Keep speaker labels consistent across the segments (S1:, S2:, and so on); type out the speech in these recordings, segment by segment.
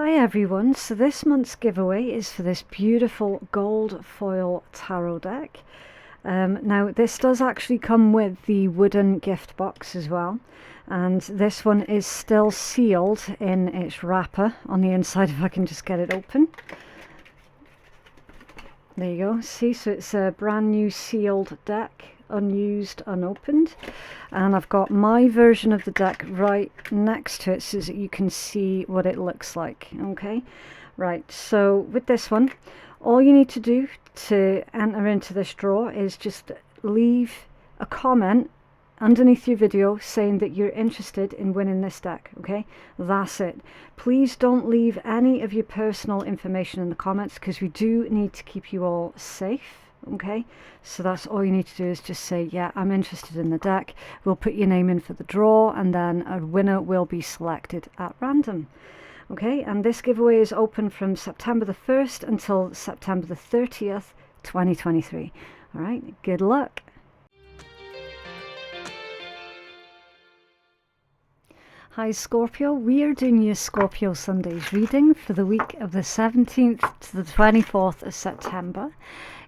S1: Hi everyone, so this month's giveaway is for this beautiful gold foil tarot deck. Now this does actually come with the wooden gift box as well, and this one is still sealed in its wrapper on the inside if I can just get it open. There you go, see, so it's a brand new sealed deck, unused, unopened, and I've got my version of the deck right next to it so that you can see what it looks like. Okay, right, so with this one, all you need to do to enter into this draw is just leave a comment underneath your video saying that you're interested in winning this deck. Okay, that's it. Please don't leave any of your personal information in the comments because we do need to keep you all safe. Okay, so that's all you need to do is just say, yeah, I'm interested in the deck. We'll put your name in for the draw and then a winner will be selected at random. Okay, and this giveaway is open from September the 1st until September the 30th, 2023. All right, good luck. Hi Scorpio, we are doing your Scorpio Sundays reading for the week of the 17th to the 24th of September.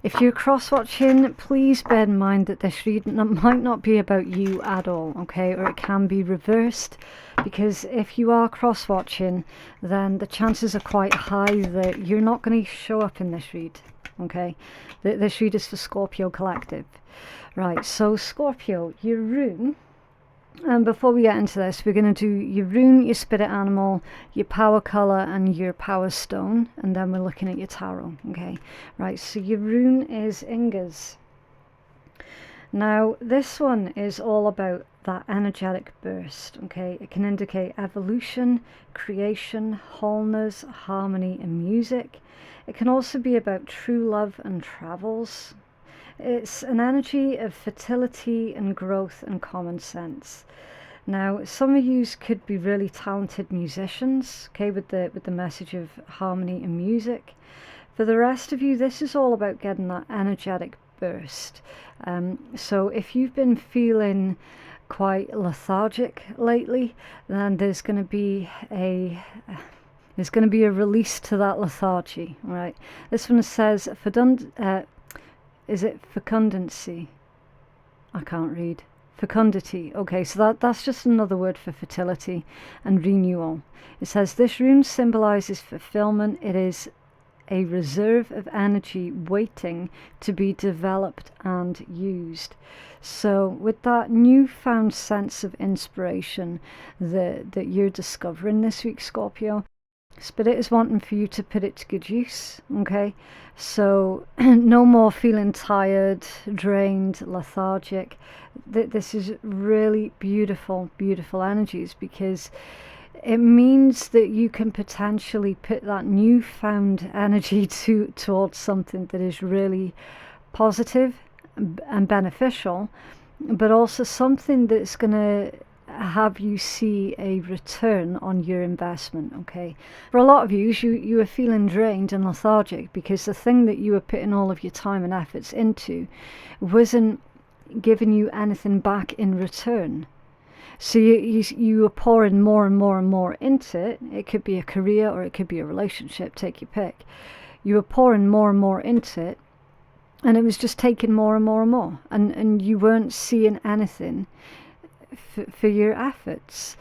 S1: If you're cross-watching, please bear in mind that this reading might not be about you at all, okay, or it can be reversed, because if you are cross-watching, then the chances are quite high that you're not going to show up in this read, okay. This read is for Scorpio Collective. Right, so Scorpio, your rune. And before we get into this, we're going to do your rune, your spirit animal, your power colour and your power stone, and then we're looking at your tarot. Okay, right, so your rune is Inga's. Now this one is all about that energetic burst. Okay, it can indicate evolution, creation, wholeness, harmony and music. It can also be about true love and travels. It's an energy of fertility and growth and common sense. Now, some of you could be really talented musicians, okay, with the message of harmony and music. For the rest of you, this is all about getting that energetic burst. So if you've been feeling quite lethargic lately, then there's going to be a release to that lethargy. Right? This one says is it fecundancy? I can't read. Fecundity. Okay, so that's just another word for fertility and renewal. It says this rune symbolizes fulfillment. It is a reserve of energy waiting to be developed and used. So with that newfound sense of inspiration that you're discovering this week, Scorpio, Spirit is wanting for you to put it to good use. Okay, so no more feeling tired, drained, lethargic. This is really beautiful energies, because it means that you can potentially put that newfound energy towards something that is really positive and beneficial, but also something that's going to have you see a return on your investment. Okay, for a lot of you are feeling drained and lethargic because the thing that you were putting all of your time and efforts into wasn't giving you anything back in return. So you were pouring more and more and more into it. It could be a career or it could be a relationship, take your pick. You were pouring more and more into it, and it was just taking more and more and more, and you weren't seeing anything for your efforts.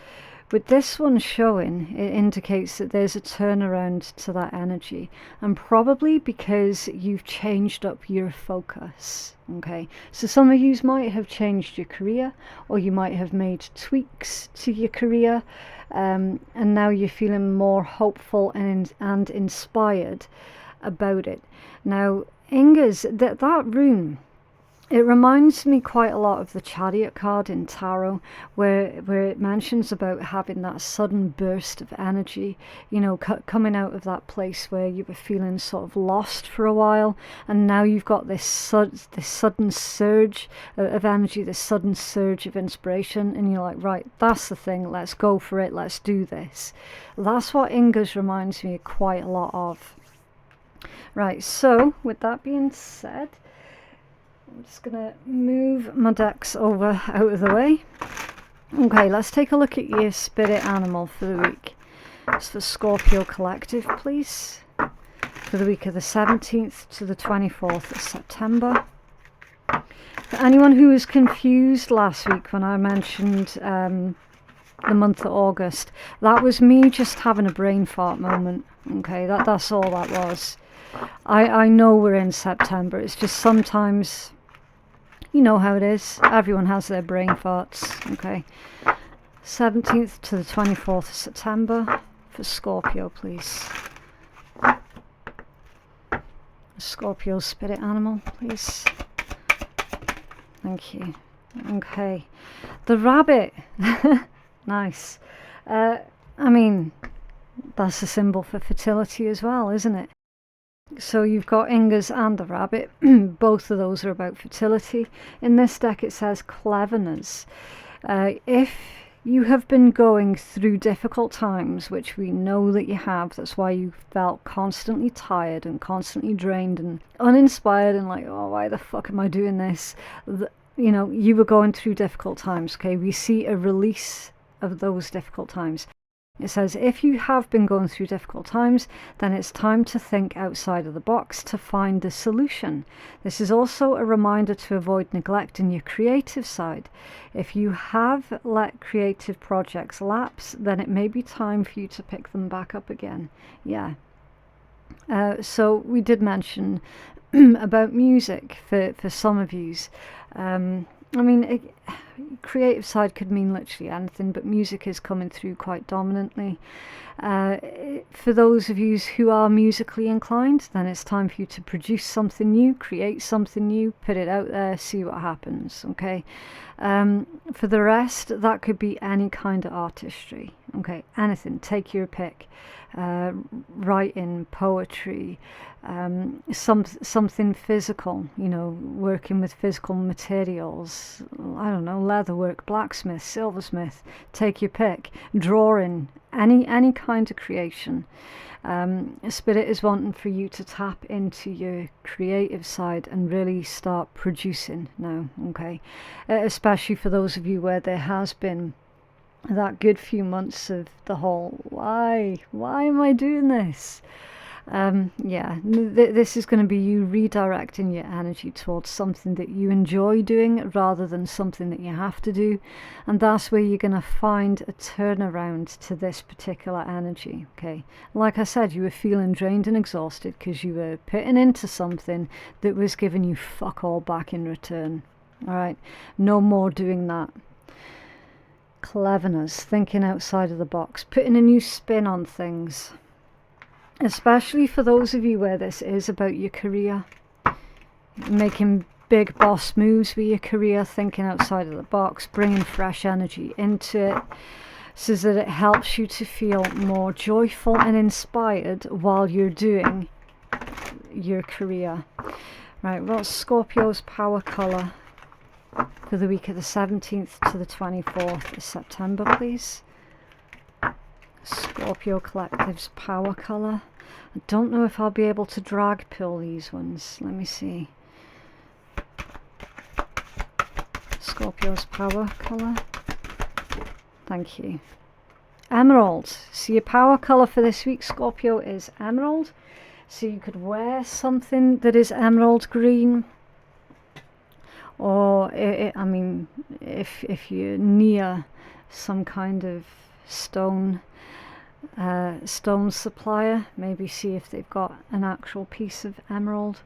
S1: With this one showing, it indicates that there's a turnaround to that energy, and probably because you've changed up your focus. Okay, so some of you might have changed your career, or you might have made tweaks to your career, and now you're feeling more hopeful and inspired about it. Now Inga's, that rune, it reminds me quite a lot of the Chariot card in Tarot, where it mentions about having that sudden burst of energy, you know, coming out of that place where you were feeling sort of lost for a while, and now you've got this sudden surge of energy, this sudden surge of inspiration, and you're like, right, that's the thing, let's go for it, let's do this. That's what Inga's reminds me quite a lot of. Right, so with that being said, I'm just going to move my decks over out of the way. Okay, let's take a look at your spirit animal for the week. It's for Scorpio Collective, please, for the week of the 17th to the 24th of September. For anyone who was confused last week when I mentioned the month of August, that was me just having a brain fart moment. Okay, that's all that was. I know we're in September. It's just sometimes, you know how it is. Everyone has their brain farts. Okay, 17th to the 24th of September for Scorpio, please. Scorpio spirit animal, please. Thank you. Okay, the rabbit. Nice. I mean, that's a symbol for fertility as well, isn't it? So you've got Ingas and the rabbit. Both of those are about fertility. In this deck it says cleverness. If you have been going through difficult times, which we know that you have, that's why you felt constantly tired and constantly drained and uninspired and like, oh, why the fuck am I doing this? You know, you were going through difficult times. Okay, we see a release of those difficult times. It says if you have been going through difficult times, then it's time to think outside of the box to find the solution. This is also a reminder to avoid neglecting your creative side. If you have let creative projects lapse, then it may be time for you to pick them back up again. Yeah. So we did mention about music for some of yous. I mean, creative side could mean literally anything, but music is coming through quite dominantly. For those of you who are musically inclined, then it's time for you to produce something new, create something new, put it out there, see what happens. Okay. For the rest, that could be any kind of artistry. Okay, anything. Take your pick. Writing, poetry, something physical, you know, working with physical materials, I don't know, leatherwork, blacksmith, silversmith, take your pick, drawing, any kind of creation. Spirit is wanting for you to tap into your creative side and really start producing now. Okay, especially for those of you where there has been that good few months of the whole why am I doing this? Yeah, this is going to be you redirecting your energy towards something that you enjoy doing rather than something that you have to do, and that's where you're going to find a turnaround to this particular energy. Okay, like I said, you were feeling drained and exhausted because you were putting into something that was giving you fuck all back in return. All right, no more doing that. Cleverness, thinking outside of the box, putting a new spin on things, especially for those of you where this is about your career, making big boss moves with your career, thinking outside of the box, bringing fresh energy into it so that it helps you to feel more joyful and inspired while you're doing your career. Right, what's Scorpio's power colour for the week of the 17th to the 24th of September, please? Scorpio Collective's power colour. I don't know if I'll be able to drag pull these ones. Let me see. Scorpio's power colour. Thank you. Emerald. So your power colour for this week, Scorpio, is emerald. So you could wear something that is emerald green. Or, I mean, if you're near some kind of stone supplier, maybe see if they've got an actual piece of emerald.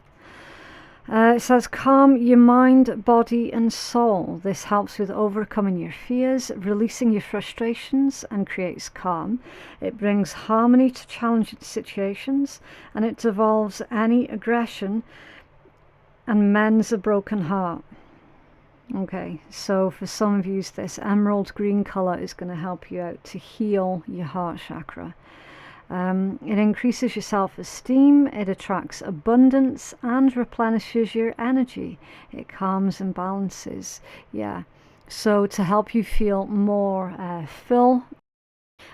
S1: It says calm your mind, body and soul. This helps with overcoming your fears, releasing your frustrations and creates calm. It brings harmony to challenging situations, and it devolves any aggression and mends a broken heart. Okay, so for some of you, this emerald green colour is going to help you out to heal your heart chakra. It increases your self-esteem, it attracts abundance and replenishes your energy. It calms and balances. Yeah, so to help you feel more full,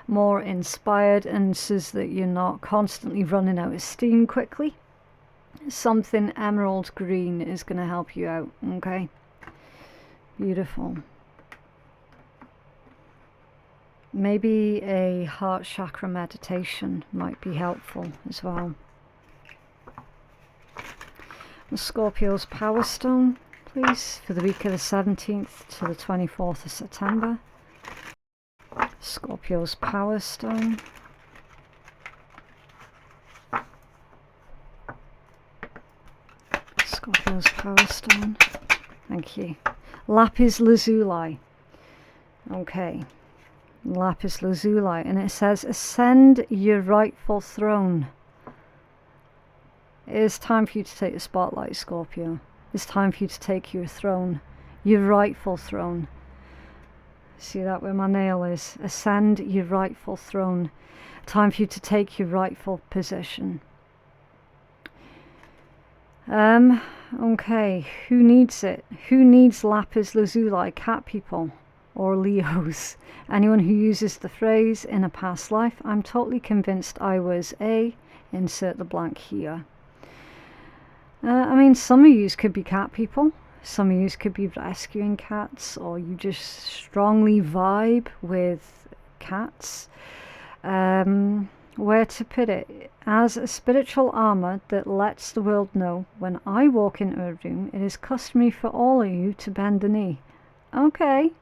S1: more inspired, and so that you're not constantly running out of steam quickly, something emerald green is going to help you out. Okay. Beautiful. Maybe a heart chakra meditation might be helpful as well. The Scorpio's Power Stone, please, for the week of the 17th to the 24th of September. Scorpio's Power Stone. Scorpio's Power Stone. Thank you. Lapis lazuli. Okay. Lapis lazuli. And it says, ascend your rightful throne. It is time for you to take the spotlight, Scorpio. It's time for you to take your throne. Your rightful throne. See that where my nail is? Ascend your rightful throne. Time for you to take your rightful position. Okay, who needs it? Who needs lapis lazuli? Cat people or Leos? Anyone who uses the phrase in a past life? I'm totally convinced I was a... insert the blank here. I mean, some of you could be cat people. Some of you could be rescuing cats, or you just strongly vibe with cats. Where to put it? As a spiritual armor that lets the world know when I walk into a room, it is customary for all of you to bend the knee. Okay.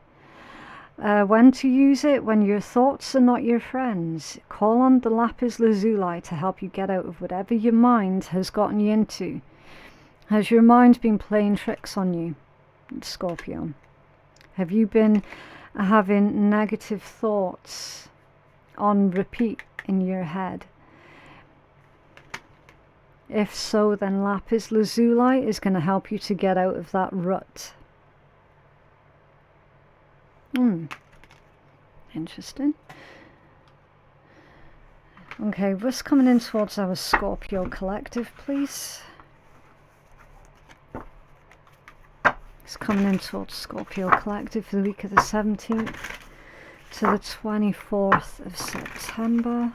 S1: When to use it? When your thoughts are not your friends. Call on the lapis lazuli to help you get out of whatever your mind has gotten you into. Has your mind been playing tricks on you, Scorpio? Have you been having negative thoughts on repeat in your head? If so, then lapis lazuli is going to help you to get out of that rut. Interesting. Okay, what's coming in towards our Scorpio collective, please? It's coming in towards Scorpio collective for the week of the 17th to the 24th of September.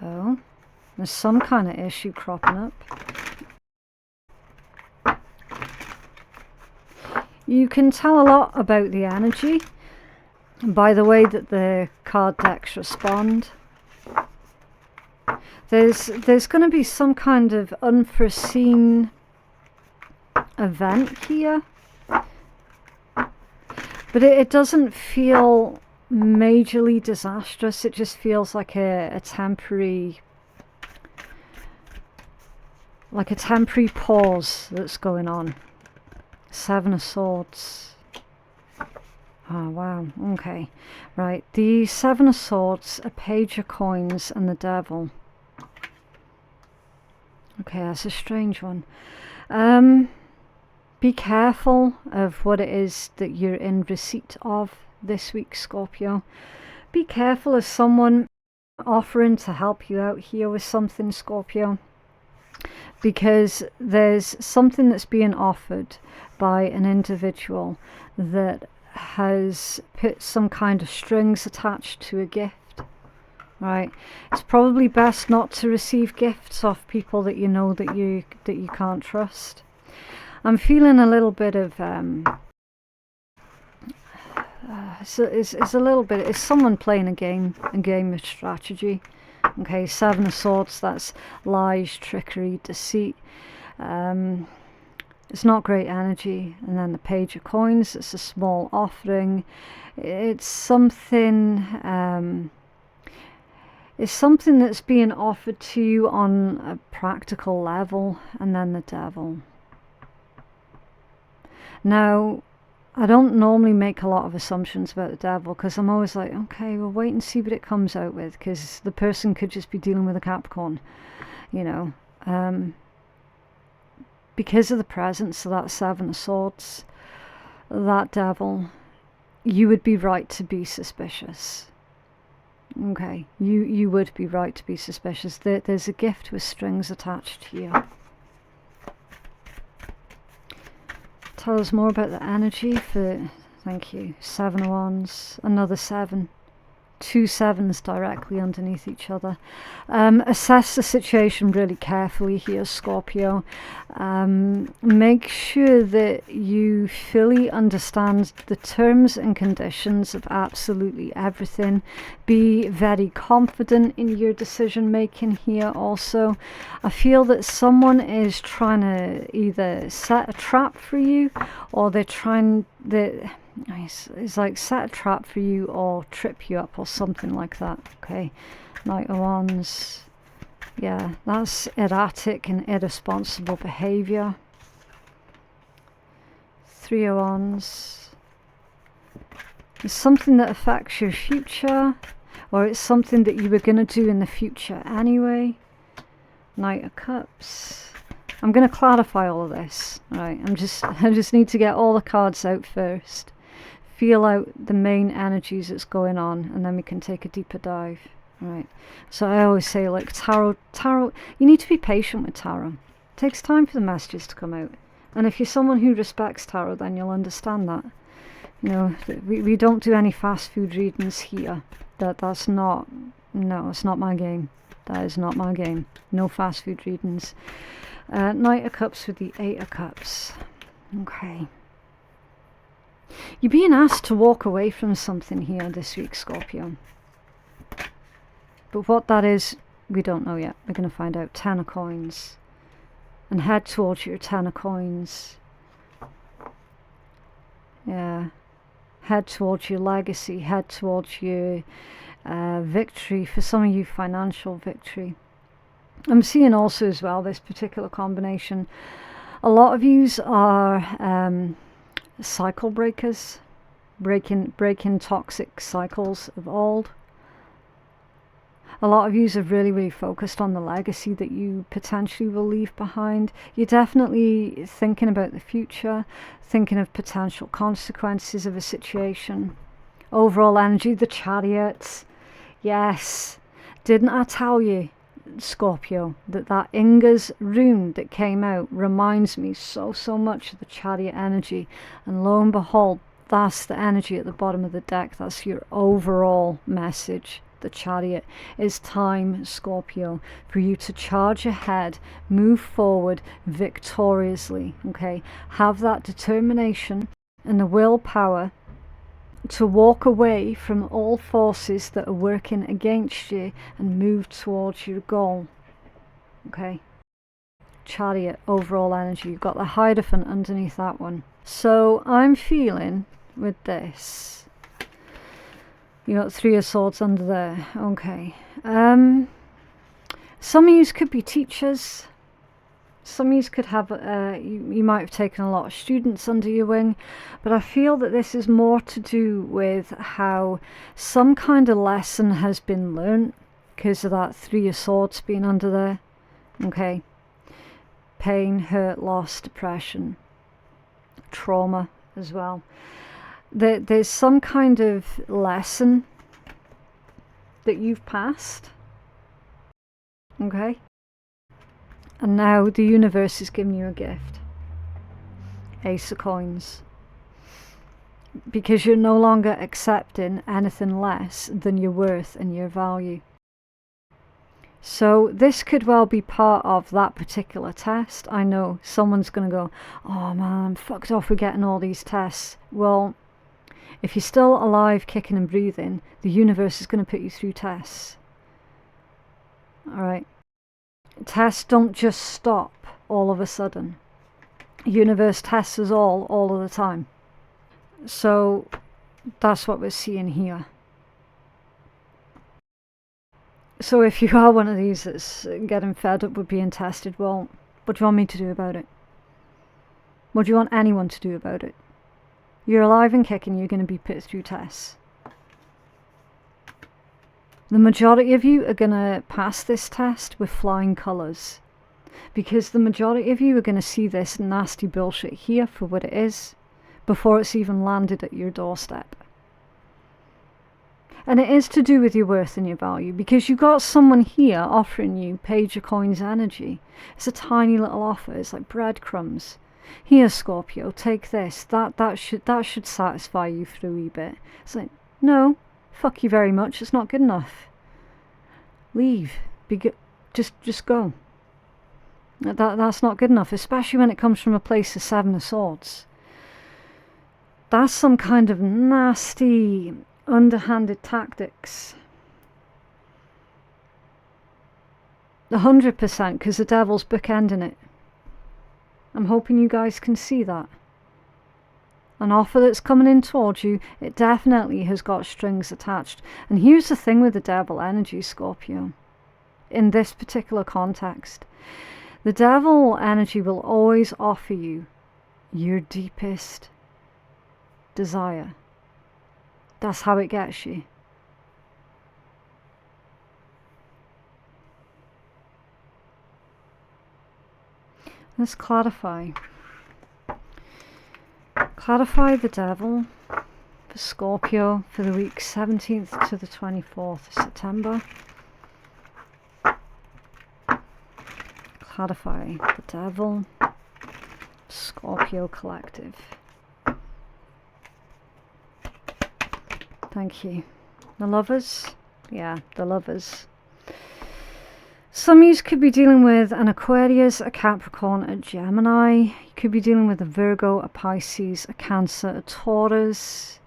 S1: Oh, there's some kind of issue cropping up. You can tell a lot about the energy by the way that the card decks respond. There's going to be some kind of unforeseen event here, but it doesn't feel majorly disastrous. It just feels like a temporary pause that's going on. Seven of Swords. Oh wow, okay. Right, the Seven of Swords, a Page of Coins, and the Devil. Okay, that's a strange one. Be careful of what it is that you're in receipt of this week, Scorpio. Be careful of someone offering to help you out here with something, Scorpio. Because there's something that's being offered by an individual that has put some kind of strings attached to a gift, right? It's probably best not to receive gifts off people that you know that you can't trust. I'm feeling a little bit of it's someone playing a game of strategy. Okay, Seven of Swords, that's lies, trickery, deceit. It's not great energy. And then the Page of Coins, it's a small offering. It's something that's being offered to you on a practical level. And then the Devil. Now, I don't normally make a lot of assumptions about the Devil, because I'm always like, okay, we'll wait and see what it comes out with, because the person could just be dealing with a Capricorn, you know. Because of the presence of that Seven of Swords, that Devil, you would be right to be suspicious. Okay, you would be right to be suspicious. There's a gift with strings attached here. Tell us more about the energy for, thank you, Seven of Wands, another 7, two sevens directly underneath each other. Assess the situation really carefully here, Scorpio. Make sure that you fully understand the terms and conditions of absolutely everything. Be very confident in your decision making here also. I feel that someone is trying to either set a trap for you, or they're trying it's like set a trap for you or trip you up or something like that. Okay, Knight of Wands. Yeah, that's erratic and irresponsible behavior. Three of Wands. It's something that affects your future, or it's something that you were going to do in the future anyway. Knight of Cups. I'm going to clarify all of this. Right, I just need to get all the cards out first. Feel out the main energies that's going on, and then we can take a deeper dive. Right. So I always say, like, tarot, you need to be patient with tarot. It takes time for the messages to come out. And if you're someone who respects tarot, then you'll understand that. You know, we don't do any fast food readings here. That's not, no, it's not my game. That is not my game. No fast food readings. Knight of Cups with the Eight of Cups. Okay. You're being asked to walk away from something here this week, Scorpio. But what that is, we don't know yet. We're going to find out. Ten of Coins. And head towards your Ten of Coins. Yeah. Head towards your legacy. Head towards your victory. For some of you, financial victory. I'm seeing also as well, this particular combination, a lot of yous are cycle breakers, breaking toxic cycles of old. A lot of yous are really focused on the legacy that you potentially will leave behind. You're definitely thinking about the future, thinking of potential consequences of a situation. Overall energy, the Chariots. Yes, didn't I tell you, Scorpio, that Inga's rune that came out reminds me so much of the Chariot energy, and lo and behold, that's the energy at the bottom of the deck. That's your overall message. The Chariot is time, Scorpio, for you to charge ahead, move forward victoriously. Okay, have that determination and the willpower to walk away from all forces that are working against you and move towards your goal. Okay, Chariot, overall energy. You've got the Hierophant underneath that one. So I'm feeling with this, you got Three of Swords under there. Okay, some of you could be teachers. Some of you could have, you might have taken a lot of students under your wing, but I feel that this is more to do with how some kind of lesson has been learnt because of that Three of Swords being under there. Okay, pain, hurt, loss, depression, trauma as well. There's some kind of lesson that you've passed. Okay. And now the universe is giving you a gift. Ace of Coins. Because you're no longer accepting anything less than your worth and your value. So this could well be part of that particular test. I know someone's going to go, oh man, I'm fucked off with getting all these tests. Well, if you're still alive, kicking and breathing, the universe is going to put you through tests. Alright. Tests don't just stop all of a sudden. Universe tests us all of the time. So that's what we're seeing here. So if you are one of these that's getting fed up with being tested, well, what do you want me to do about it? What do you want anyone to do about it? You're alive and kicking, you're going to be put through tests. The majority of you are going to pass this test with flying colours, because the majority of you are going to see this nasty bullshit here for what it is before it's even landed at your doorstep. And it is to do with your worth and your value, because you've got someone here offering you Page of Coins energy. It's a tiny little offer. It's like breadcrumbs. Here, Scorpio, take this. That should satisfy you for a wee bit. It's like, no, fuck you very much, it's not good enough. Leave. Just go. That's not good enough, especially when it comes from a place of Seven of Swords. That's some kind of nasty, underhanded tactics. 100%, because the devil's bookending it. I'm hoping you guys can see that. An offer that's coming in towards you, it definitely has got strings attached. And here's the thing with the devil energy, Scorpio. In this particular context, the devil energy will always offer you your deepest desire. That's how it gets you. Let's clarify. Clarify the devil for Scorpio for the week 17th to the 24th of September. Clarify the devil, Scorpio collective. Thank you. The lovers? Yeah, the lovers. Some of you could be dealing with an Aquarius, a Capricorn, a Gemini. You could be dealing with a Virgo, a Pisces, a Cancer, a Taurus,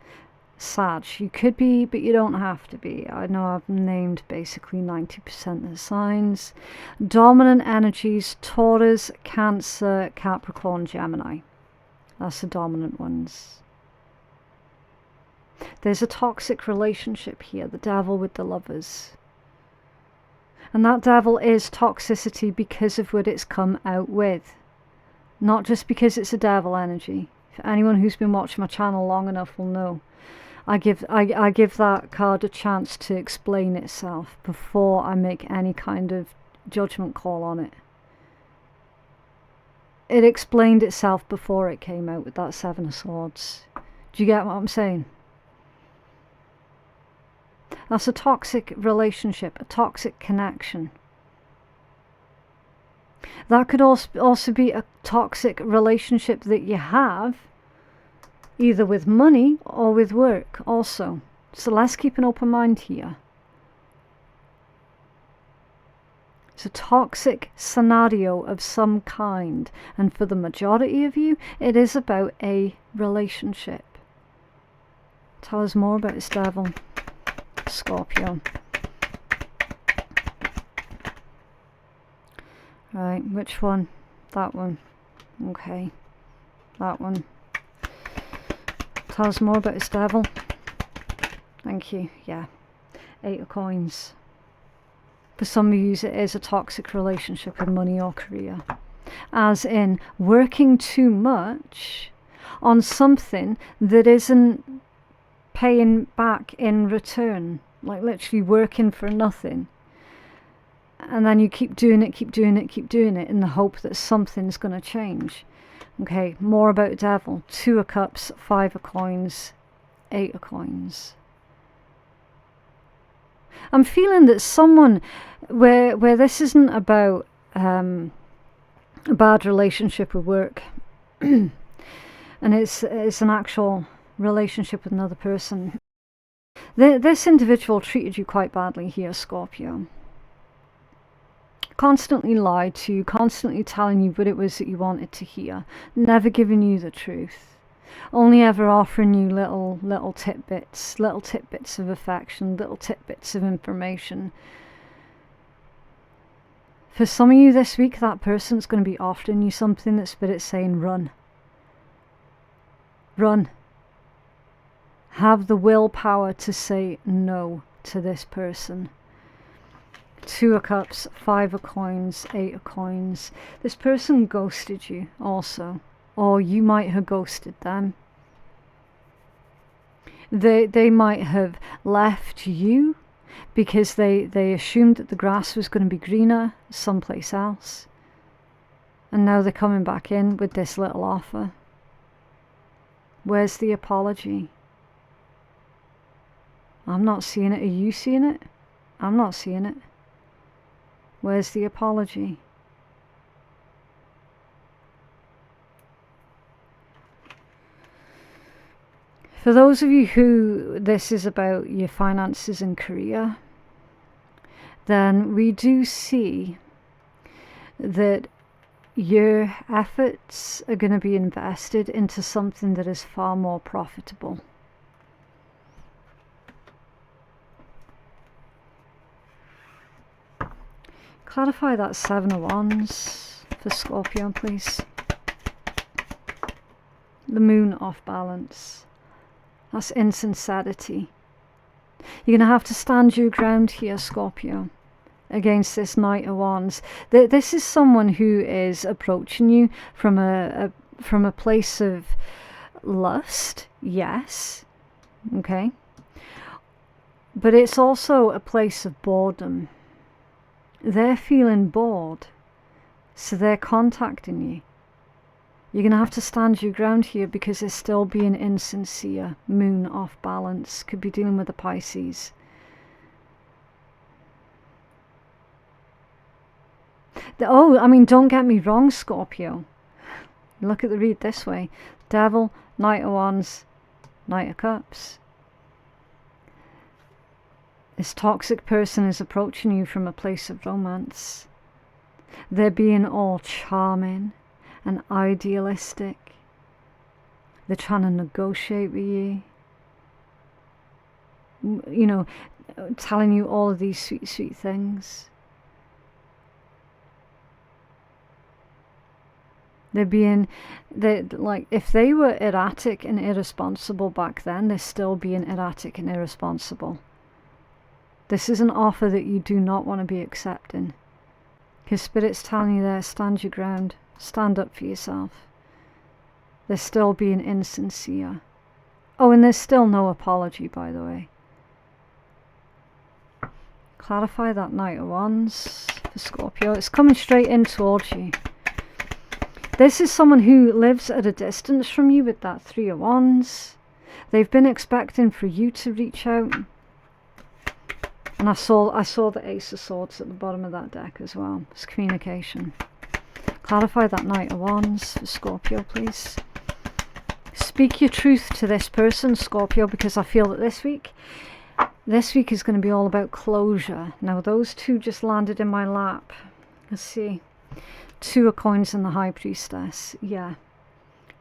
S1: Sag. You could be, but you don't have to be. I know I've named basically 90% of the signs. Dominant energies, Taurus, Cancer, Capricorn, Gemini. That's the dominant ones. There's a toxic relationship here, the devil with the lovers. And that devil is toxicity because of what it's come out with. Not just because it's a devil energy. For anyone who's been watching my channel long enough will know. I give that card a chance to explain itself before I make any kind of judgment call on it. It explained itself before it came out with that Seven of Swords. Do you get what I'm saying? That's a toxic relationship, a toxic connection. That could also be a toxic relationship that you have, either with money or with work also. So let's keep an open mind here. It's a toxic scenario of some kind, and for the majority of you, it is about a relationship. Tell us more about this devil, Scorpio. Right, which one? That one. Okay. That one. Tell us more about this devil. Thank you. Yeah. 8 of coins. For some of you, it is a toxic relationship with money or career. As in, working too much on something that isn't paying back in return. Like literally working for nothing. And then you keep doing it, keep doing it, keep doing it in the hope that something's going to change. Okay, more about devil. 2 of cups, 5 of coins, 8 of coins. I'm feeling that someone where this isn't about a bad relationship with work and it's an actual relationship with another person. This individual treated you quite badly here, Scorpio. Constantly lied to you, constantly telling you what it was that you wanted to hear, never giving you the truth, only ever offering you little tidbits of affection, little tidbits of information. For some of you this week, that person's going to be offering you something that Spirit's saying, run. Run. Have the willpower to say no to this person. 2 of cups, 5 of coins, 8 of coins. This person ghosted you also, or you might have ghosted them. They might have left you because they assumed that the grass was going to be greener someplace else, and now they're coming back in with this little offer. Where's the apology? I'm not seeing it. Are you seeing it? I'm not seeing it. Where's the apology? For those of you who this is about your finances and career, then we do see that your efforts are going to be invested into something that is far more profitable. Clarify that Seven of Wands for Scorpio, please. The Moon off balance. That's insincerity. You're going to have to stand your ground here, Scorpio, against this Knight of Wands. This is someone who is approaching you from a place of lust, yes, okay, but it's also a place of boredom. They're feeling bored, so they're contacting you. You're going to have to stand your ground here because they're still being insincere. Moon off balance. Could be dealing with the Pisces. Oh, I mean, don't get me wrong, Scorpio. Look at the read this way. Devil, Knight of Wands, Knight of Cups. This toxic person is approaching you from a place of romance. They're being all charming and idealistic. They're trying to negotiate with you. You know, telling you all of these sweet, sweet things. Like, if they were erratic and irresponsible back then, they're still being erratic and irresponsible. This is an offer that you do not want to be accepting. Because Spirit's telling you there, stand your ground. Stand up for yourself. They're still being insincere. Oh, and there's still no apology, by the way. Clarify that Knight of Wands for Scorpio. It's coming straight in towards you. This is someone who lives at a distance from you with that Three of Wands. They've been expecting for you to reach out. And I saw the Ace of Swords at the bottom of that deck as well. It's communication. Clarify that Knight of Wands for Scorpio, please. Speak your truth to this person, Scorpio, because I feel that this week is going to be all about closure. Now, those two just landed in my lap. Let's see. Two of Coins and the High Priestess. Yeah.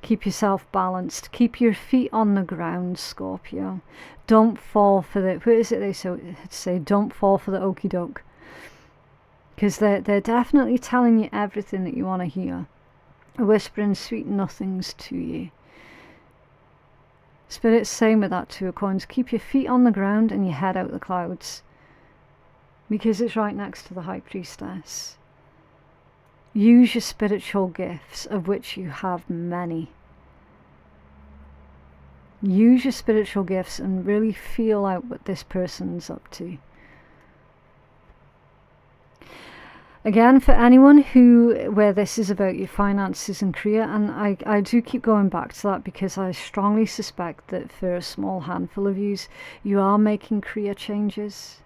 S1: Keep yourself balanced. Keep your feet on the ground, Scorpio. Don't fall for the... What is it they say? Don't fall for the okie doke. Because they're definitely telling you everything that you want to hear. Whispering sweet nothings to you. Spirit's saying with that Two of Coins, keep your feet on the ground and your head out the clouds. Because it's right next to the High Priestess. Use your spiritual gifts, of which you have many. Use your spiritual gifts and really feel out what this person's up to. Again, for anyone where this is about your finances and career, and I do keep going back to that because I strongly suspect that for a small handful of you are making career changes,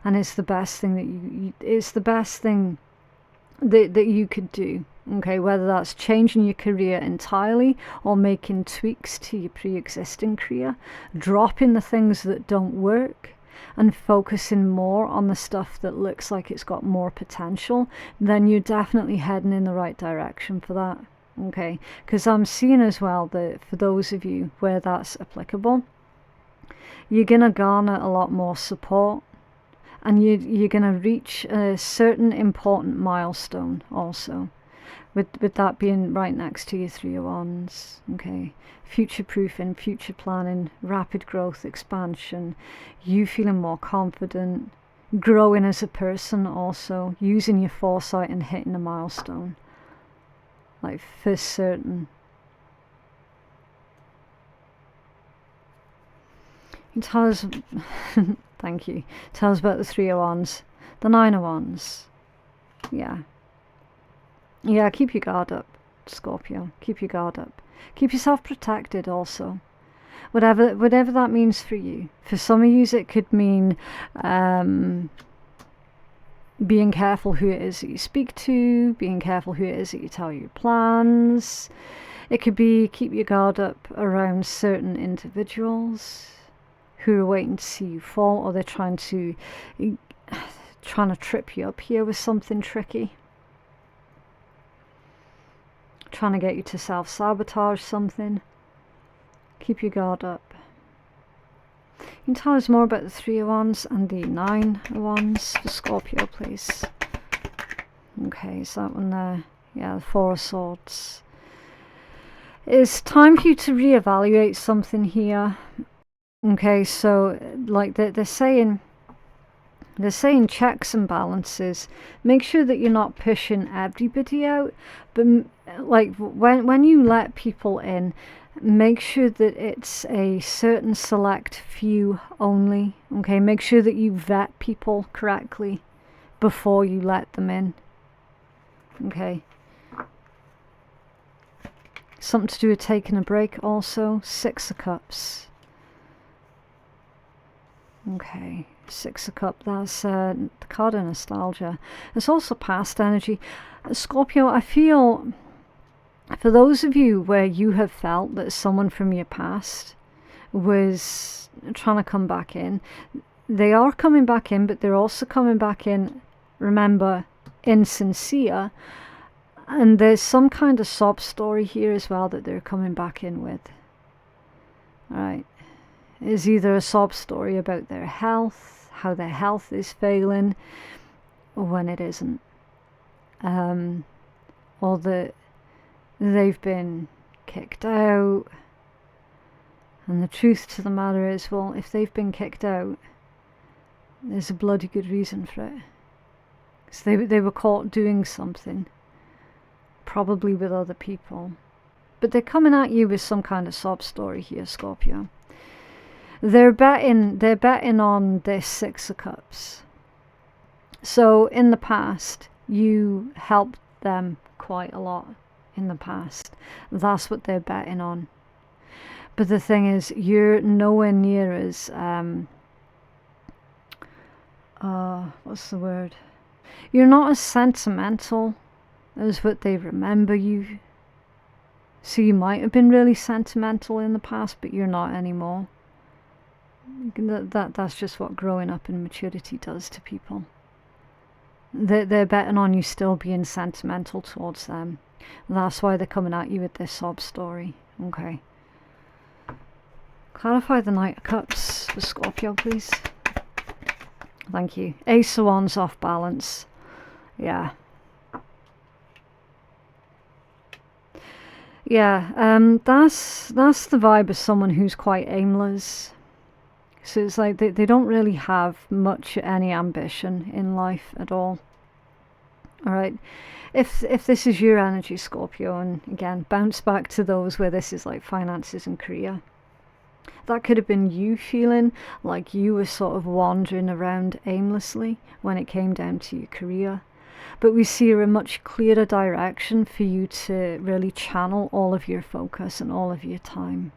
S1: and it's the best thing that you could do. Okay, whether that's changing your career entirely or making tweaks to your pre-existing career, dropping the things that don't work and focusing more on the stuff that looks like it's got more potential, then you're definitely heading in the right direction for that. Okay, because I'm seeing as well that for those of you where that's applicable, you're going to garner a lot more support, and you're going to reach a certain important milestone also, with that being right next to your Three of Wands. Okay, future proofing, future planning, rapid growth, expansion, you feeling more confident, growing as a person also, using your foresight and hitting a milestone, like for certain. You tell us thank you. Tell us about the Three of Wands, the Nine of Wands. Yeah, keep your guard up, Scorpio. Keep your guard up. Keep yourself protected also. Whatever that means for you. For some of you, it could mean being careful who it is that you speak to, being careful who it is that you tell your plans. It could be keep your guard up around certain individuals who are waiting to see you fall, or they're trying to trip you up here with something tricky. Trying to get you to self-sabotage something. Keep your guard up. You can tell us more about the 3 of Wands and the 9 of Wands for Scorpio, please. Okay, so that one there. Yeah, the 4 of Swords. It's time for you to reevaluate something here. Okay, so like they're saying checks and balances. Make sure that you're not pushing everybody out, but like when you let people in, make sure that it's a certain select few only. Okay, make sure that you vet people correctly before you let them in. Okay. Something to do with taking a break also. 6 of Cups. Okay, 6 of Cups. That's the card of nostalgia. It's also past energy. Scorpio, I feel for those of you where you have felt that someone from your past was trying to come back in, they are coming back in, but they're also coming back in, remember, insincere. And there's some kind of sob story here as well that they're coming back in with. Alright. It's either a sob story about their health, how their health is failing, or when it isn't. Or that they've been kicked out. And the truth to the matter is, well, if they've been kicked out, there's a bloody good reason for it. Because they were caught doing something. Probably with other people. But they're coming at you with some kind of sob story here, Scorpio. They're betting on this 6 of Cups. So in the past, you helped them quite a lot in the past. That's what they're betting on. But the thing is, you're nowhere near as what's the word? You're not as sentimental as what they remember you. So you might have been really sentimental in the past, but you're not anymore. That's just what growing up and maturity does to people. They're betting on you still being sentimental towards them. That's why they're coming at you with this sob story. Okay. Clarify the Knight of Cups for Scorpio, please. Thank you. Ace of Wands off balance. Yeah. Yeah, that's the vibe of someone who's quite aimless. So it's like they don't really have much any ambition in life at all. Alright, if this is your energy, Scorpio, and again, bounce back to those where this is like finances and career. That could have been you feeling like you were sort of wandering around aimlessly when it came down to your career. But we see a much clearer direction for you to really channel all of your focus and all of your time.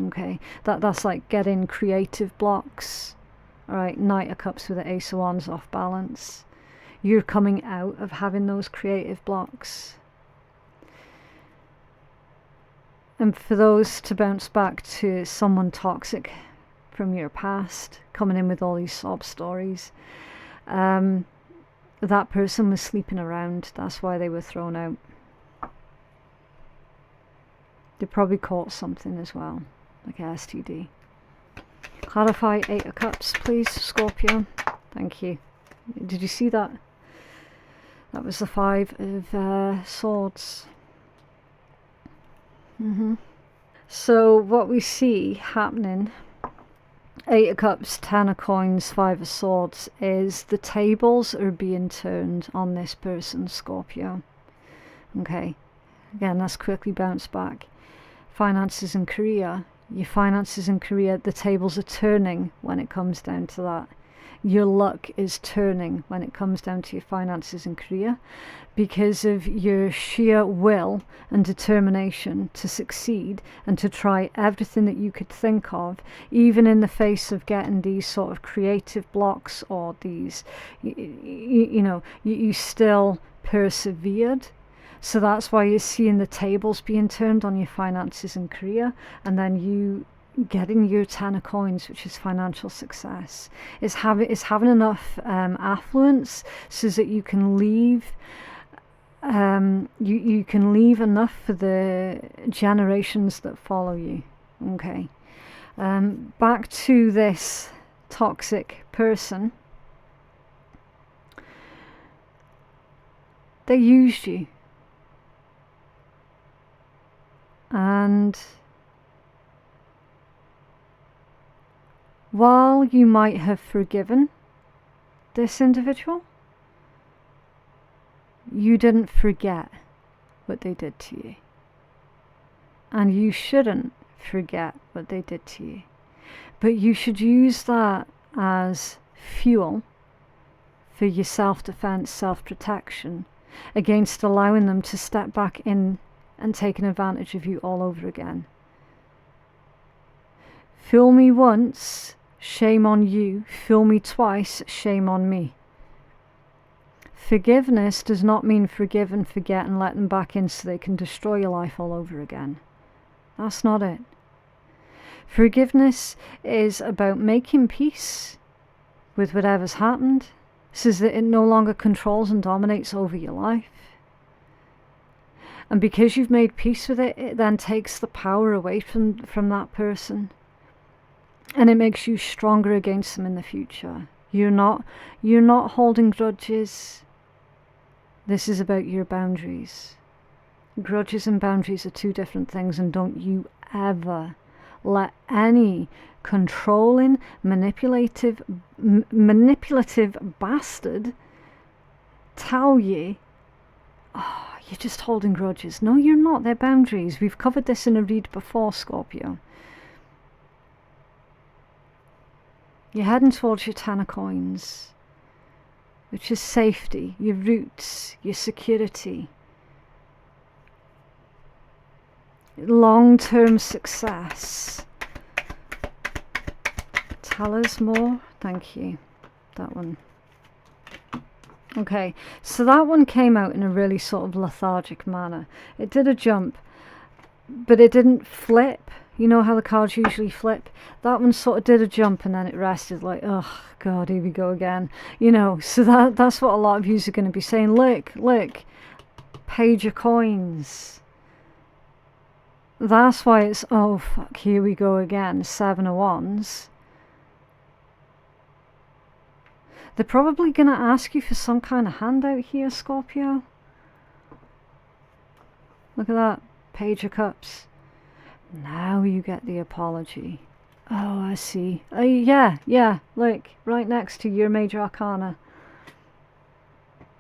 S1: Okay, that's like getting creative blocks. Alright, Knight of Cups with the Ace of Wands off balance. You're coming out of having those creative blocks. And for those to bounce back to someone toxic from your past, coming in with all these sob stories, that person was sleeping around. That's why they were thrown out. They probably caught something as well, like a STD. Clarify 8 of Cups, please, Scorpio. Thank you. Did you see that? That was the 5 of Swords. So what we see happening, 8 of Cups, 10 of Coins, 5 of Swords, is the tables are being turned on this person, Scorpio. Okay, again, let's quickly bounce back. Finances and career. Your finances and career, the tables are turning when it comes down to that. Your luck is turning when it comes down to your finances and career because of your sheer will and determination to succeed and to try everything that you could think of, even in the face of getting these sort of creative blocks or these, you still persevered. So that's why you're seeing the tables being turned on your finances and career, and then you getting your 10 of coins, which is financial success. It's having enough affluence so that you can leave you can leave enough for the generations that follow you. Okay. Back to this toxic person. They used you. And while you might have forgiven this individual, you didn't forget what they did to you. And you shouldn't forget what they did to you. But you should use that as fuel for your self-defense, self-protection, against allowing them to step back in and taking advantage of you all over again. Fool me once, shame on you. Fool me twice, shame on me. Forgiveness does not mean forgive and forget and let them back in so they can destroy your life all over again. That's not it. Forgiveness is about making peace with whatever's happened so that it no longer controls and dominates over your life. And because you've made peace with it, it then takes the power away from that person. And it makes you stronger against them in the future. You're not holding grudges. This is about your boundaries. Grudges and boundaries are two different things, and don't you ever let any controlling, manipulative bastard tell you, oh, you're just holding grudges. No, you're not. They're boundaries. We've covered this in a read before, Scorpio. You're heading towards your 10 of coins, which is safety, your roots, your security, long-term success. Tell us more. Thank you. That one. Okay, so that one came out in a really sort of lethargic manner. It did a jump, but it didn't flip. You know how the cards usually flip? That one sort of did a jump and then it rested, like, oh God, here we go again. You know, so that's what a lot of you are going to be saying. Look, page of coins. That's why it's, oh fuck, here we go again, 7 of wands. They're probably going to ask you for some kind of handout here, Scorpio. Look at that, page of cups. Now you get the apology. Oh, I see. Yeah, look, right next to your major arcana.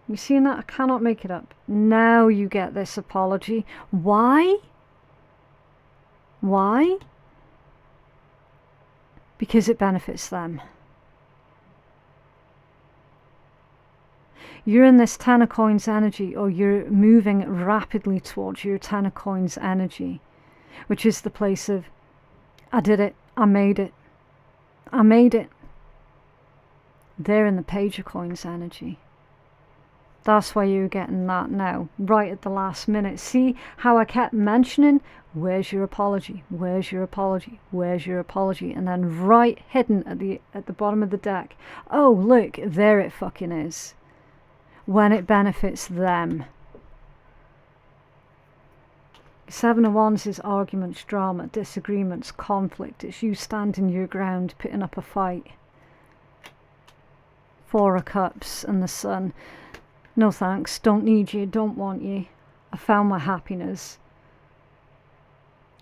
S1: You seeing that? I cannot make it up. Now you get this apology. Why? Why? Because it benefits them. You're in this 10 of coins energy, or you're moving rapidly towards your 10 of coins energy, which is the place of, I did it, I made it, I made it. They're in the page of coins energy. That's why you're getting that now, right at the last minute. See how I kept mentioning, where's your apology, where's your apology, where's your apology, and then right hidden at the bottom of the deck, oh look, there it fucking is, when it benefits them. 7 of wands is arguments, drama, disagreements, conflict. It's you standing your ground, putting up a fight. 4 of cups and the sun. No thanks, don't need you, don't want you. I found my happiness.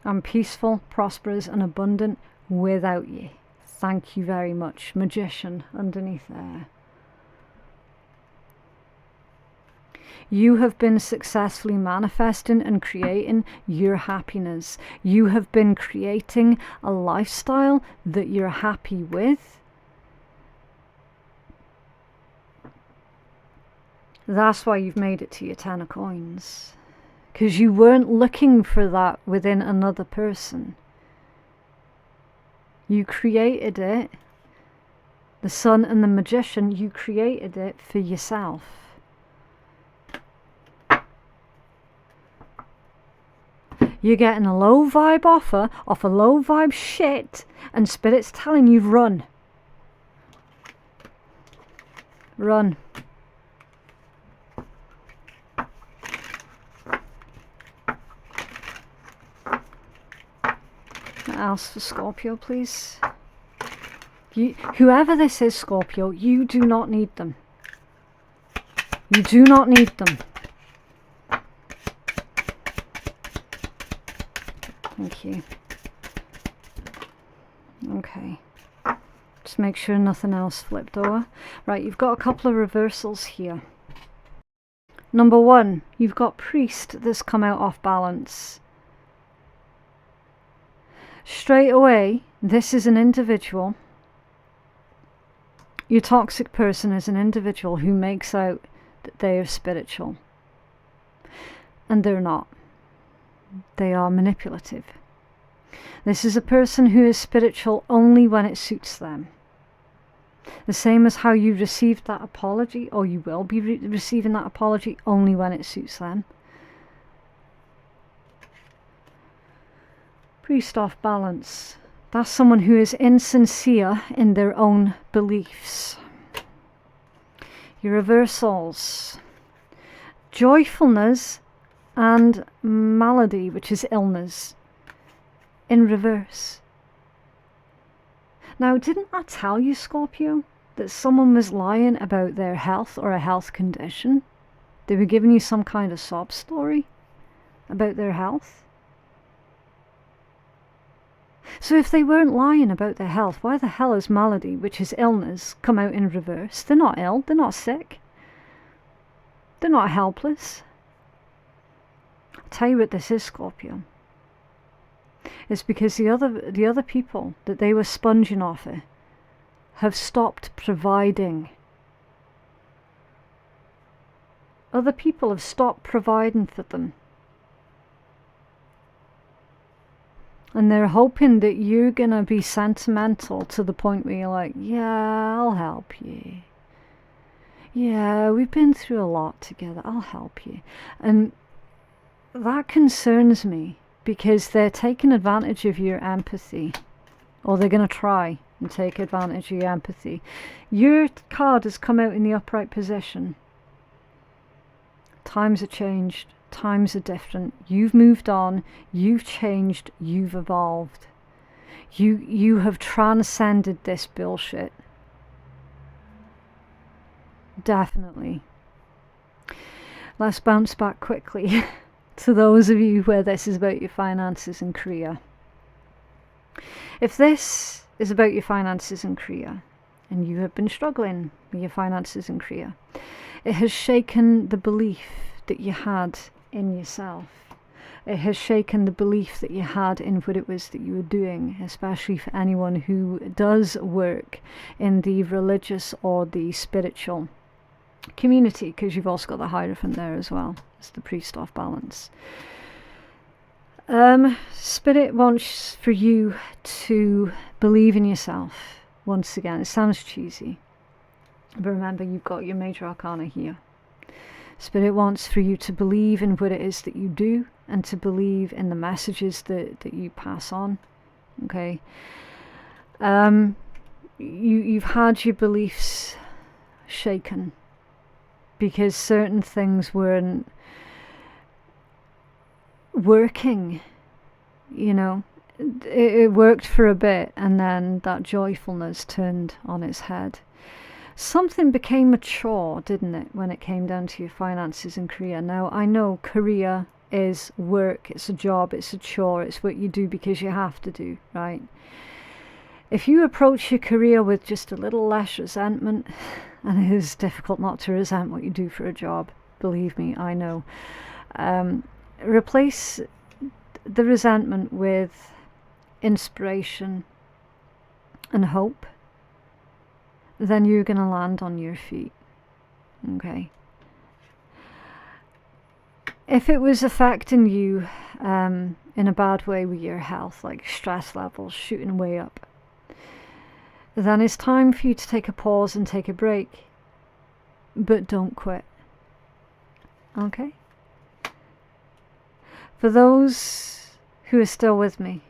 S1: I'm peaceful, prosperous and abundant without you. Thank you very much. Magician underneath there. You have been successfully manifesting and creating your happiness. You have been creating a lifestyle that you're happy with. That's why you've made it to your 10 of coins. Because you weren't looking for that within another person. You created it. The sun and the magician, you created it for yourself. You're getting a low vibe offer off a low vibe shit, and Spirit's telling you run. Run. What else for Scorpio, please? Whoever this is, Scorpio, you do not need them. You do not need them. Thank you. Okay. Just make sure nothing else flipped over. Right, you've got a couple of reversals here. Number one, you've got Priest that's come out off balance. Straight away, this is an individual. Your toxic person is an individual who makes out that they are spiritual. And they're not. They are manipulative. This is a person who is spiritual only when it suits them. The same as how you received that apology, or you will be receiving that apology only when it suits them. Priest off balance. That's someone who is insincere in their own beliefs. Your reversals. Joyfulness and malady, which is illness, in reverse. Now, didn't I tell you, Scorpio, that someone was lying about their health or a health condition? They were giving you some kind of sob story about their health. So if they weren't lying about their health, why the hell is malady, which is illness, come out in reverse? They're not ill, they're not sick, they're not helpless. I'll tell you what this is, Scorpio. It's because the other people that they were sponging off it have stopped providing. Other people have stopped providing for them. And they're hoping that you're going to be sentimental to the point where you're like, yeah, I'll help you. Yeah, we've been through a lot together. I'll help you. And that concerns me because they're taking advantage of your empathy. Or they're going to try and take advantage of your empathy. Your card has come out in the upright position. Times are changed. Times are different. You've moved on. You've changed. You've evolved. You have transcended this bullshit. Definitely. Let's bounce back quickly to those of you where this is about your finances and career. If this is about your finances and career, and you have been struggling with your finances and career, it has shaken the belief that you had in yourself. It has shaken the belief that you had in what it was that you were doing, especially for anyone who does work in the religious or the spiritual community, because you've also got the Hierophant there as well. It's the priest off balance. Spirit wants for you to believe in yourself once again. It sounds cheesy, but remember, you've got your major arcana here. Spirit wants for you to believe in what it is that you do and to believe in the messages that you pass on. Okay. You've had your beliefs shaken because certain things weren't working, you know. It worked for a bit and then that joyfulness turned on its head. Something became a chore, didn't it, when it came down to your finances and career. Now, I know career is work, it's a job, it's a chore, it's what you do because you have to do, right? If you approach your career with just a little less resentment, and it is difficult not to resent what you do for a job, believe me, I know. Replace the resentment with inspiration and hope, then you're going to land on your feet. Okay. If it was affecting you in a bad way with your health, like stress levels shooting way up, then it's time for you to take a pause and take a break. But don't quit. Okay? For those who are still with me.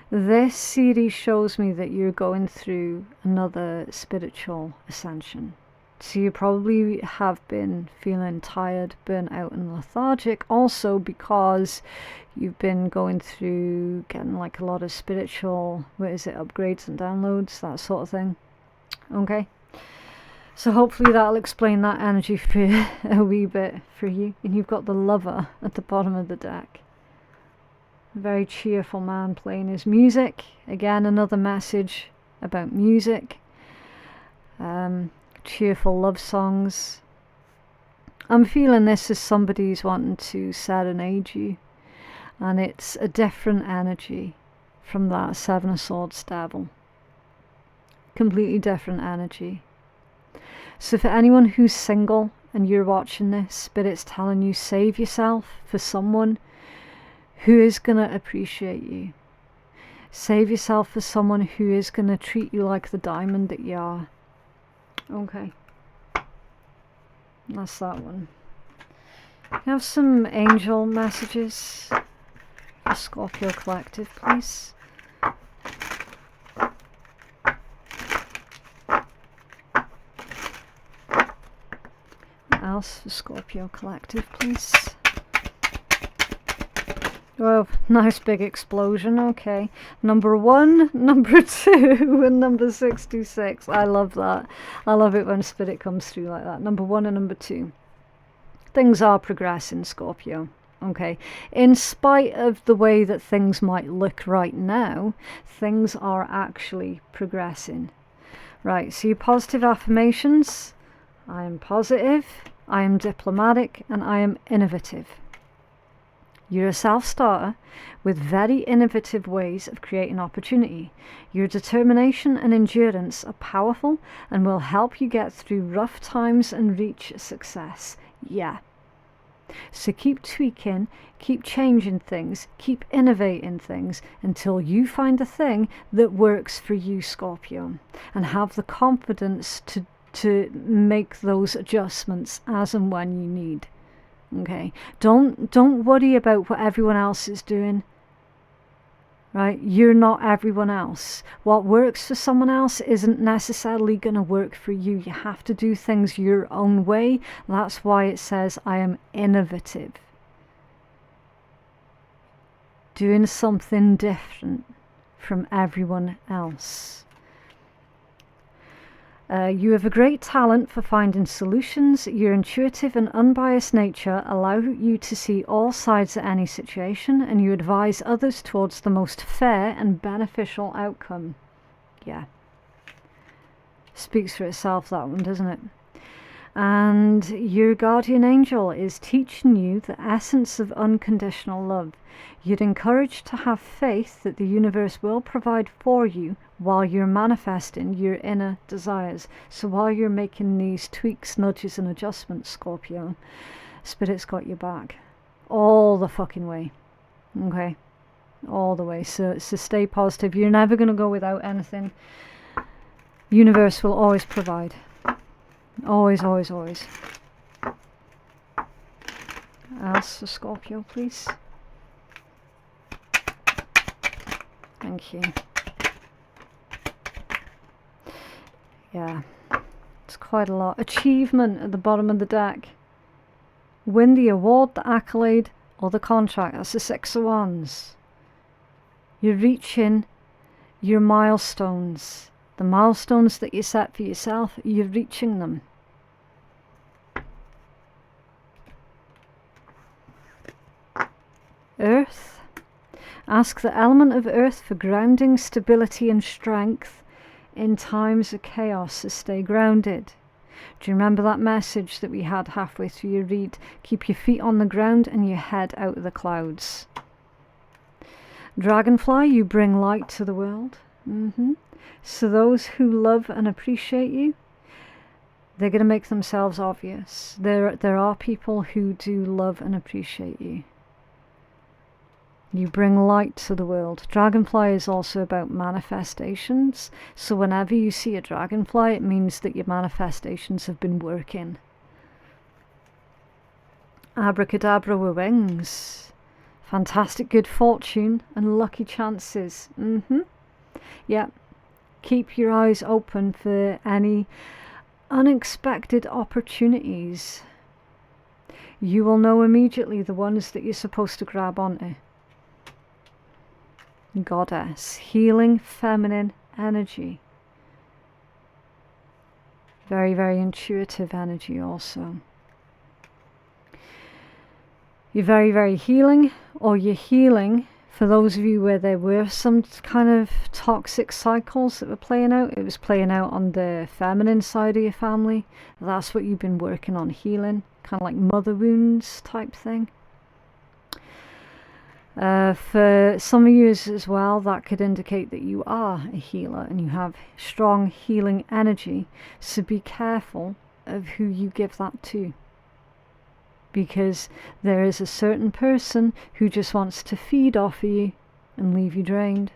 S1: This series shows me that you're going through another spiritual ascension. So you probably have been feeling tired, burnt out and lethargic, also because you've been going through getting like a lot of spiritual, upgrades and downloads, that sort of thing. Okay, so hopefully that'll explain that energy for a wee bit for you. And you've got the Lover at the bottom of the deck. A very cheerful man playing his music. Again, another message about music. Cheerful love songs. I'm feeling this as somebody's wanting to serenade you, and it's a different energy from that Seven of Swords devil. Completely different energy. So for anyone who's single and you're watching this, Spirit's telling you save yourself for someone who is going to appreciate you. Save yourself for someone who is going to treat you like the diamond that you are. Okay, that's that one. Can I have some angel messages for Scorpio Collective, please? What else for Scorpio Collective, please? Oh, nice big explosion. Okay. Number 1, number 2, and number 66. I love that. I love it when Spirit comes through like that. Number 1 and number 2. Things are progressing, Scorpio. Okay. In spite of the way that things might look right now, things are actually progressing. Right. So your positive affirmations. I am positive. I am diplomatic. And I am innovative. You're a self-starter with very innovative ways of creating opportunity. Your determination and endurance are powerful and will help you get through rough times and reach success. Yeah. So keep tweaking, keep changing things, keep innovating things until you find the thing that works for you, Scorpio. And have the confidence to make those adjustments as and when you need. Okay, don't worry about what everyone else is doing. Right, you're not everyone else. What works for someone else isn't necessarily going to work for you. You have to do things your own way. That's why it says I am innovative. Doing something different from everyone else. You have a great talent for finding solutions. Your intuitive and unbiased nature allow you to see all sides of any situation, and you advise others towards the most fair and beneficial outcome. Yeah. Speaks for itself, that one, doesn't it? And your guardian angel is teaching you the essence of unconditional love. You're encouraged to have faith that the universe will provide for you while you're manifesting your inner desires. So while you're making these tweaks, nudges and adjustments, Scorpio, Spirit's got your back. All the fucking way. Okay? All the way. So stay positive. You're never going to go without anything. Universe will always provide. Always, always, always. Else for Scorpio, please. Thank you. Yeah, it's quite a lot. Achievement at the bottom of the deck. Win the award, the accolade, or the contract. That's the 6 of Wands. You're reaching your milestones. The milestones that you set for yourself, you're reaching them. Earth. Ask the element of earth for grounding, stability and strength in times of chaos to stay grounded. Do you remember that message that we had halfway through your read? Keep your feet on the ground and your head out of the clouds. Dragonfly, you bring light to the world. So those who love and appreciate you, they're going to make themselves obvious. There are people who do love and appreciate you. You bring light to the world. Dragonfly is also about manifestations. So whenever you see a dragonfly, it means that your manifestations have been working. Abracadabra with wings. fantastic good fortune and lucky chances. Yeah, keep your eyes open for any unexpected opportunities. You will know immediately the ones that you're supposed to grab onto. Goddess, healing feminine energy. Very, very intuitive energy also. You're very, very healing, or you're healing for those of you where there were some kind of toxic cycles that were playing out. It was playing out on the feminine side of your family. That's what you've been working on healing, kind of like mother wounds type thing. For some of you as well, that could indicate that you are a healer and you have strong healing energy. So be careful of who you give that to, because there is a certain person who just wants to feed off of you and leave you drained.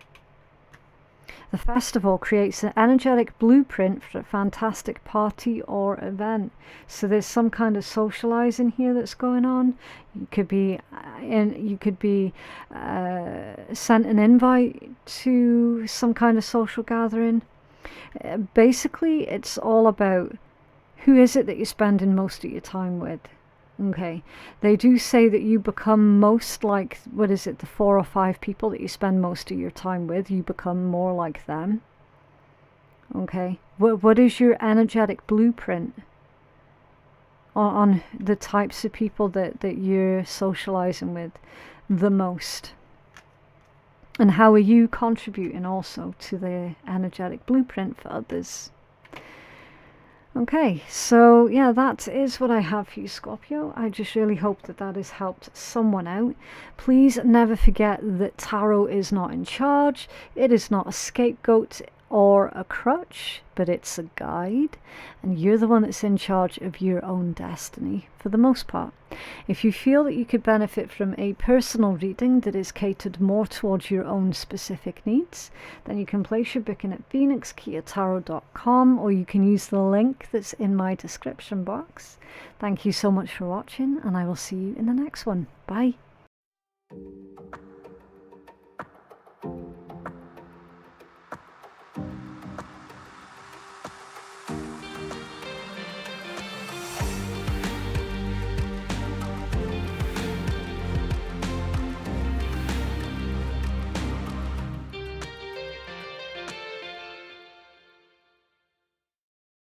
S1: The festival creates an energetic blueprint for a fantastic party or event. So there's some kind of socializing here that's going on. You could be sent an invite to some kind of social gathering. Basically, it's all about who is it that you're spending most of your time with. Okay, they do say that you become most like, what is it, the 4 or 5 people that you spend most of your time with, you become more like them. Okay, what is your energetic blueprint on the types of people that you're socializing with the most? And how are you contributing also to the energetic blueprint for others? Okay, so yeah, that is what I have for you, Scorpio. I just really hope that that has helped someone out. Please never forget that tarot is not in charge. It is not a scapegoat or a crutch, but it's a guide, and you're the one that's in charge of your own destiny for the most part. If you feel that you could benefit from a personal reading that is catered more towards your own specific needs, then you can place your booking at phoenixkeiatarot.com, or you can use the link that's in my description box. Thank you so much for watching, and I will see you in the next one. Bye.